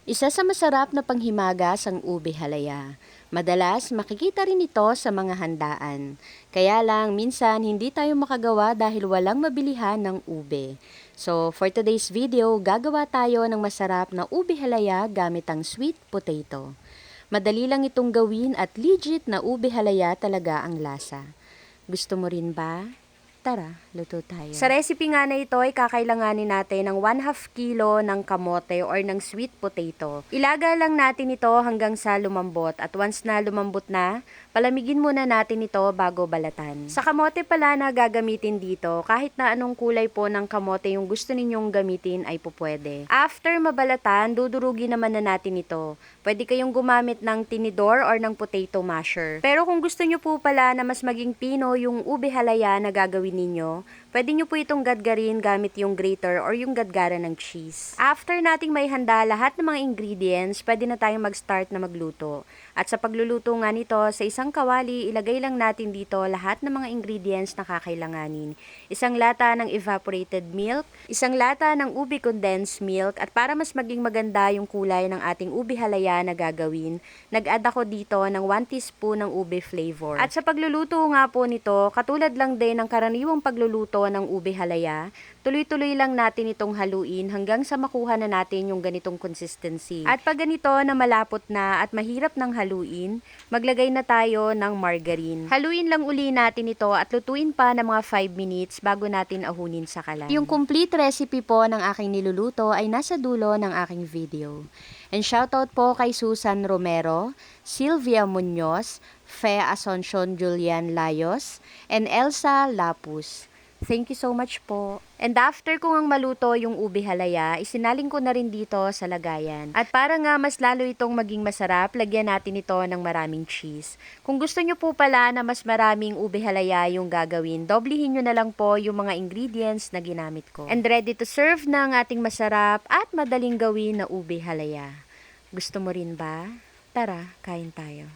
Isa sa masarap na panghimagas ang ube halaya. Madalas makikita rin ito sa mga handaan. Kaya lang minsan hindi tayo makagawa dahil walang mabilihan ng ube. So for today's video, gagawa tayo ng masarap na ube halaya gamit ang sweet potato. Madali lang itong gawin at legit na ube halaya talaga ang lasa. Gusto mo rin ba? Tara, luto tayo. Sa recipe nga na ito ay kakailanganin natin ng 1/2 kilo ng kamote or ng sweet potato. Ilaga lang natin ito hanggang sa lumambot at once na lumambot na, palamigin muna natin ito bago balatan. Sa kamote pala na gagamitin dito, kahit na anong kulay po ng kamote yung gusto ninyong gamitin ay pupwede. After mabalatan, dudurugin naman na natin ito. Pwede kayong gumamit ng tinidor or ng potato masher. Pero kung gusto nyo po pala na mas maging pino yung ube halaya na gagawin ninyo, pwede nyo po itong gadgarin gamit yung grater or yung gadgaran ng cheese. After nating may handa lahat ng mga ingredients, pwede na tayong mag-start na magluto. At sa pagluluto nga nito, sa isang kawali, ilagay lang natin dito lahat ng mga ingredients na kakailanganin. Isang lata ng evaporated milk, isang lata ng ube condensed milk, at para mas maging maganda yung kulay ng ating ube halaya na gagawin, nag-add ako dito ng 1 teaspoon ng ube flavor. At sa pagluluto nga po nito, katulad lang din ng karaniwang pagluluto ng ube halaya, tuloy-tuloy lang natin itong haluin hanggang sa makuha na natin yung ganitong consistency. At pag ganito na malapot na at mahirap ng haluin, maglagay na tayo ng margarine. Haluin lang uli natin ito at lutuin pa ng mga 5 minutes bago natin ahunin sa kalan. Yung complete recipe po ng aking niluluto ay nasa dulo ng aking video. And shoutout po kay Susan Romero, Sylvia Munoz, Fe Asuncion Julian Layos, and Elsa Lapus. Thank you so much po. And after ko ngang maluto yung ube halaya, isinaling ko na rin dito sa lagayan. At para nga mas lalo itong maging masarap, lagyan natin ito ng maraming cheese. Kung gusto nyo po pala na mas maraming ube halaya yung gagawin, doblihin nyo na lang po yung mga ingredients na ginamit ko. And ready to serve na ang ating masarap at madaling gawin na ube halaya. Gusto mo rin ba? Tara, kain tayo.